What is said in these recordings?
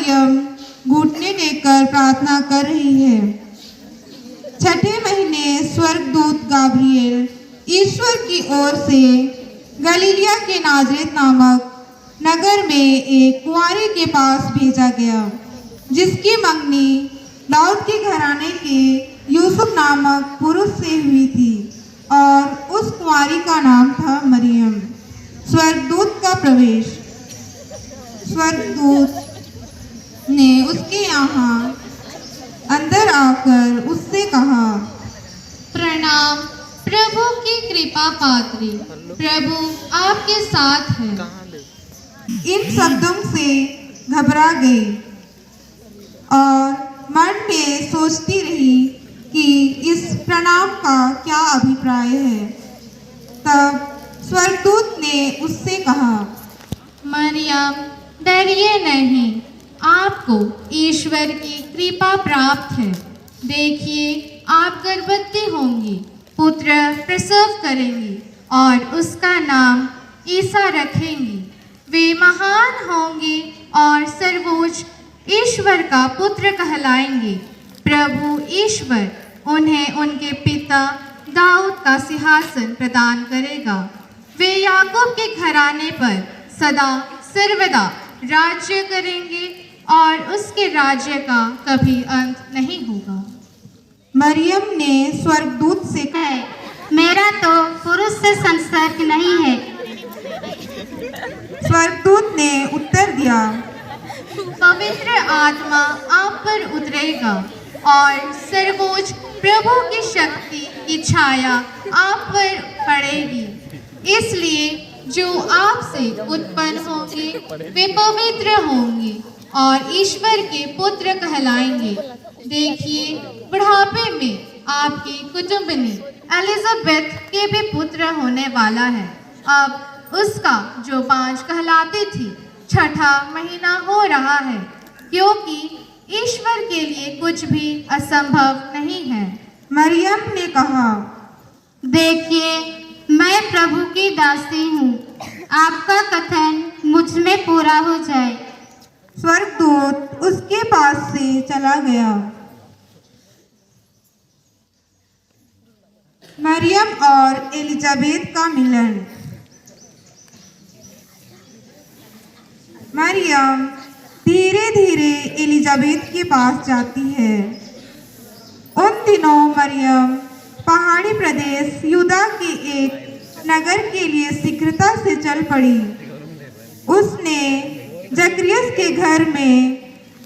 मरियम घुटने टेककर प्रार्थना कर रही है। छठे महीने स्वर्गदूत गाब्रिएल ईश्वर की ओर से गलीलिया के नाजरेत नामक नगर में एक कुंवारी के पास भेजा गया, जिसकी मंगनी दाऊद के घराने के यूसुफ नामक पुरुष से हुई थी, और उस कुंवारी का नाम था मरियम। स्वर्गदूत का प्रवेश। स्वर्गदूत ने उसके यहाँ अंदर आकर उससे कहा, प्रणाम प्रभु की कृपा पात्री, प्रभु आपके साथ है। इन शब्दों से घबरा गई और मन में सोचती रही कि इस प्रणाम का क्या अभिप्राय है। तब स्वर्गदूत ने उससे कहा, मरियम डरिए नहीं, आपको ईश्वर की कृपा प्राप्त है। देखिए आप गर्भवती होंगी, पुत्र प्रसव करेंगी और उसका नाम ईसा रखेंगी। वे महान होंगे और सर्वोच्च ईश्वर का पुत्र कहलाएंगे। प्रभु ईश्वर उन्हें उनके पिता दाऊद का सिंहासन प्रदान करेगा। वे याकूब के घराने पर सदा सर्वदा राज्य करेंगे और उसके राज्य का कभी अंत नहीं होगा। मरियम ने स्वर्गदूत से कहा, मेरा तो पुरुष से संसर्ग नहीं है। स्वर्गदूत ने उत्तर दिया, पवित्र आत्मा आप पर उतरेगा और सर्वोच्च प्रभु की शक्ति की छाया आप पर पड़ेगी। इसलिए जो आपसे उत्पन्न होंगे वे पवित्र होंगे और ईश्वर के पुत्र कहलाएंगे। देखिए बुढ़ापे में आपकी कुटुंबनी एलिजाबेथ के भी पुत्र होने वाला है। अब उसका जो बांझ कहलाती थी, छठा महीना हो रहा है, क्योंकि ईश्वर के लिए कुछ भी असंभव नहीं है। मरियम ने कहा, देखिए मैं प्रभु की दासी हूँ, आपका कथन मुझ में पूरा हो जाए। स्वर्गदूत उसके पास से चला गया। मरियम और एलिजाबेथ का मिलन। मरियम धीरे धीरे एलिजाबेथ के पास जाती है। उन दिनों मरियम पहाड़ी प्रदेश यूदा के एक नगर के लिए शीघ्रता से चल पड़ी। उसने जकरियस के घर में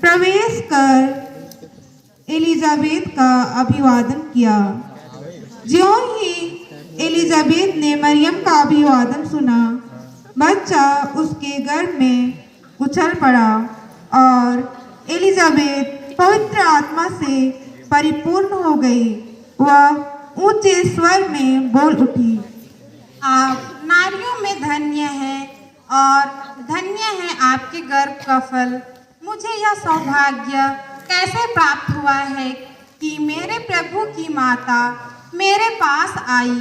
प्रवेश कर एलिजाबेथ का अभिवादन किया। ज्यों ही एलिजाबेथ ने मरियम का अभिवादन सुना, बच्चा उसके गर्भ में उछल पड़ा और एलिजाबेथ पवित्र आत्मा से परिपूर्ण हो गई। वह ऊंचे स्वर में बोल उठी, आप नारियों में धन्य हैं और धन्य है आपके गर्भ का फल। मुझे यह सौभाग्य कैसे प्राप्त हुआ है कि मेरे प्रभु की माता मेरे पास आई,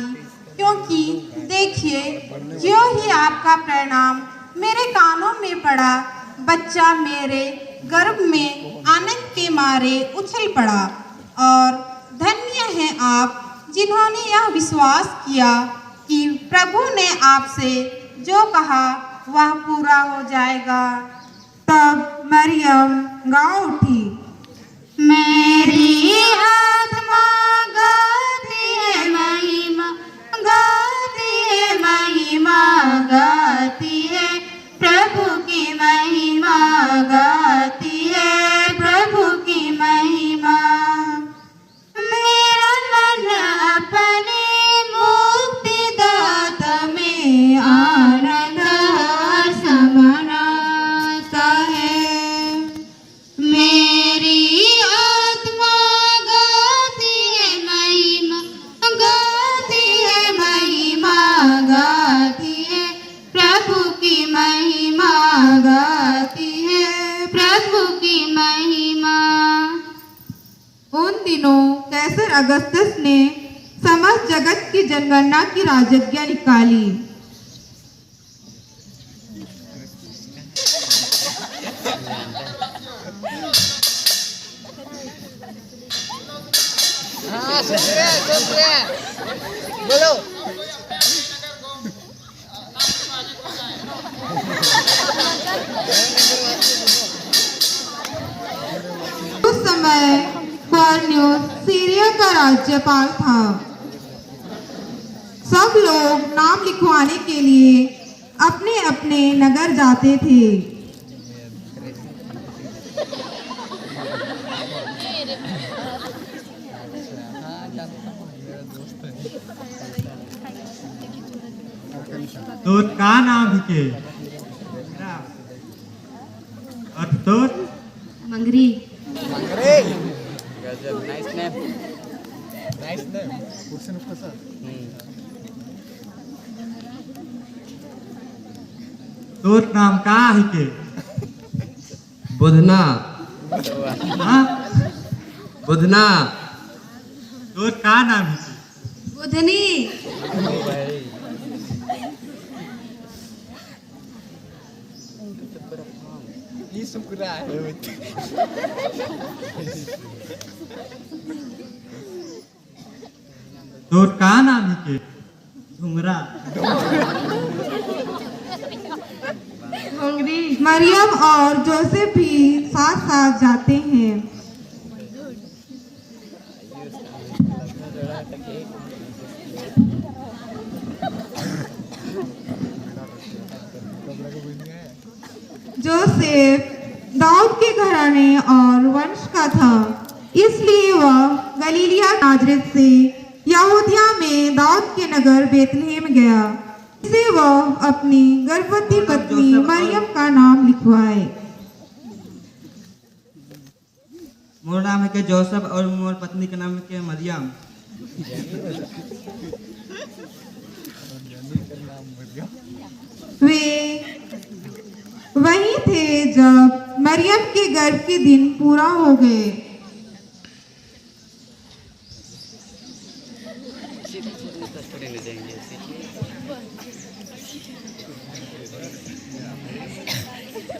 क्योंकि देखिए ज्यों ही आपका प्रणाम मेरे कानों में पड़ा, बच्चा मेरे गर्भ में आनंद के मारे उछल पड़ा। और धन्य हैं आप जिन्होंने यह विश्वास किया कि प्रभु ने आपसे जो कहा वह पूरा हो जाएगा। तब मरियम गा उठी, मेरी आत्मा गाती है महिमा, गाती है महिमा, गाती है प्रभु की महिमा, गाती है प्रभु की महिमा। मेरा मन अपने मुक्तिदाता में आनंद समानाता है। मेरी आत्मा गाती है महिमा, गाती है महिमा, गाती है प्रभु की महिमा, गाती है प्रभु की महिमा। उन दिनों कैसर अगस्तस ने समस्त जगत की जनगणना की राजज्ञा निकाली। बोलो। उस समय क्वारन्यूस सीरिया का राज्यपाल था। सब लोग नाम लिखवाने के लिए अपने अपने नगर जाते थे। तो का नाम के और तो Mangri. Nice name. Nice name. तोर नाम का है के बुधना। हाँ बुधना। तोर का नाम है बुधनी। ये शुक्र है। तोर का नाम है के झुमरा। मरियम और जोसेफ भी साथ साथ जाते हैं। जोसेफ दाऊद के घराने और वंश का था, इसलिए वह गलीलिया नाजरेत से यहूदिया में दाऊद के नगर बेतलेहम गया, जिसे वह अपनी गर्भवती पत्नी मरियम का नाम लिखवाए। मोर नाम है के जोसेफ और मोर पत्नी का नाम है के मरियम। वे वहीं थे जब मरियम के गर्भ के दिन पूरा हो गए।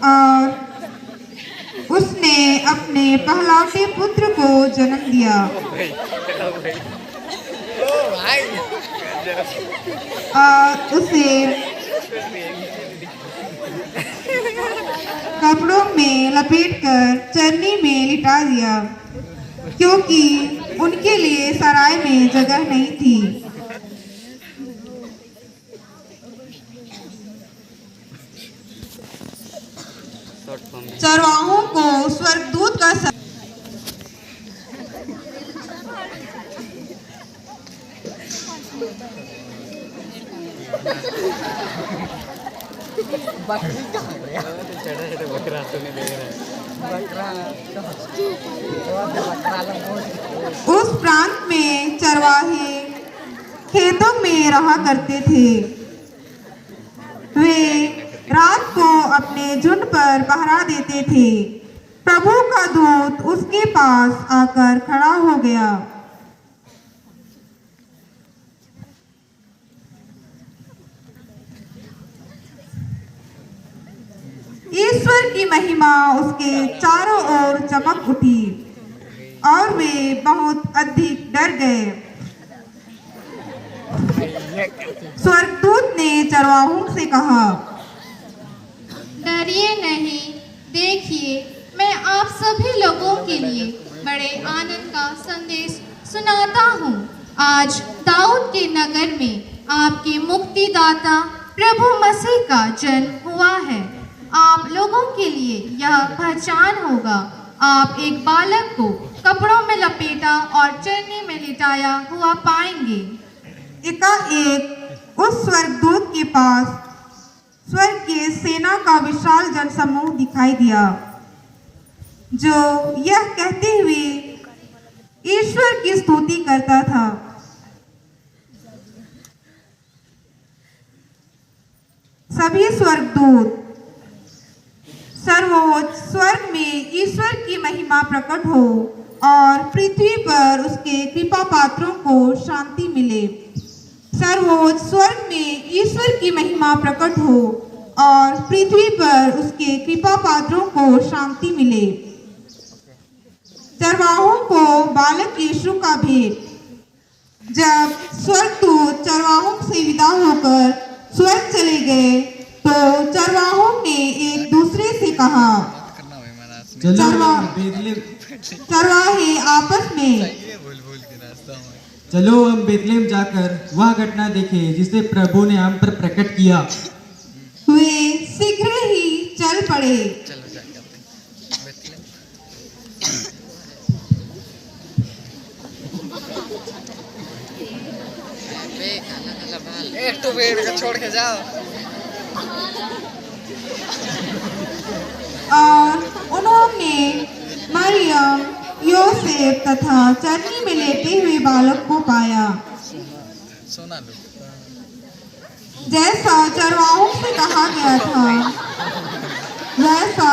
और उसने अपने पहलौठे पुत्र को जन्म दिया और उसे कपड़ों में लपेटकर चरनी में लिटा दिया, क्योंकि उनके लिए सराय में जगह नहीं थी। चरवाहों को स्वर्गदूत का बकरा तो नहीं देख रहा उस प्रांत में चरवाहे खेतों में रहा करते थे। वे रात को अपने झुंड पर पहरा देते थे। प्रभु का दूत उसके पास आकर खड़ा हो गया। ईश्वर की महिमा उसके चारों ओर चमक उठी और वे बहुत अधिक डर गए। स्वर्गदूत ने चरवाहों से कहा, डरिए नहीं, देखिए मैं आप सभी लोगों के लिए बड़े आनंद का संदेश सुनाता हूँ। आज दाऊद के नगर में आपके मुक्तिदाता प्रभु मसीह का जन्म हुआ है। आप लोगों के लिए यह पहचान होगा, आप एक बालक को कपड़ों में लपेटा और चरनी में लिटाया हुआ पाएंगे। एकाएक उस स्वर्गदूत के पास स्वर्ग के सेना का विशाल जनसमूह दिखाई दिया, जो यह कहते हुए ईश्वर की स्तुति करता था, सभी स्वर्गदूत सर्वोच्च स्वर्ग में ईश्वर की महिमा प्रकट हो और पृथ्वी पर उसके कृपा पात्रों को शांति मिले। सर्वोच्च स्वर्ग में ईश्वर की महिमा प्रकट हो और पृथ्वी पर उसके कृपा पात्रों को शांति मिले। चरवाहों को बालक यीशु का भेंट जब स्वर्गदूत चरवाहों से विदा होकर स्वर्ग चले गए तो चरवाहों ने एक दूसरे से कहा। करना हुआ हमारा असली चलो चरवा- हम बेतलेहम चरवाहे आपस में ये भूल भूल के नाचता हूँ चलो हम बेतलेहम जाकर वह घटना देखें जिसे प्रभु ने हम पर प्रकट किया। वे शीघ्र ही चल पड़े। चलो जाके आते हैं बेतलेहम। एक तो पेड़ को छोड़ के जाओ। और उन्होंने मरियम, योसेफ तथा चरनी में लेटे हुए बालक को पाया। सोना लो जैसा चरवाहों से कहा गया था वैसा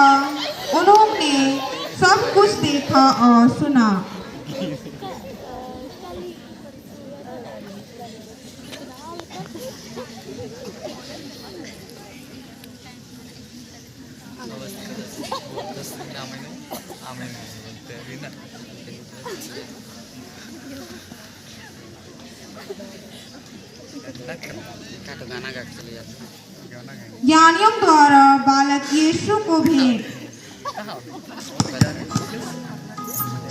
उन्होंने सब कुछ देखा और सुना। आमीन बोलते हैं ना काटो गाना गा के चले जाते हैं गाना गाएंगे ज्ञानियों द्वारा बालक यीशु को भेंट। कहाँ बजा रहे हैं?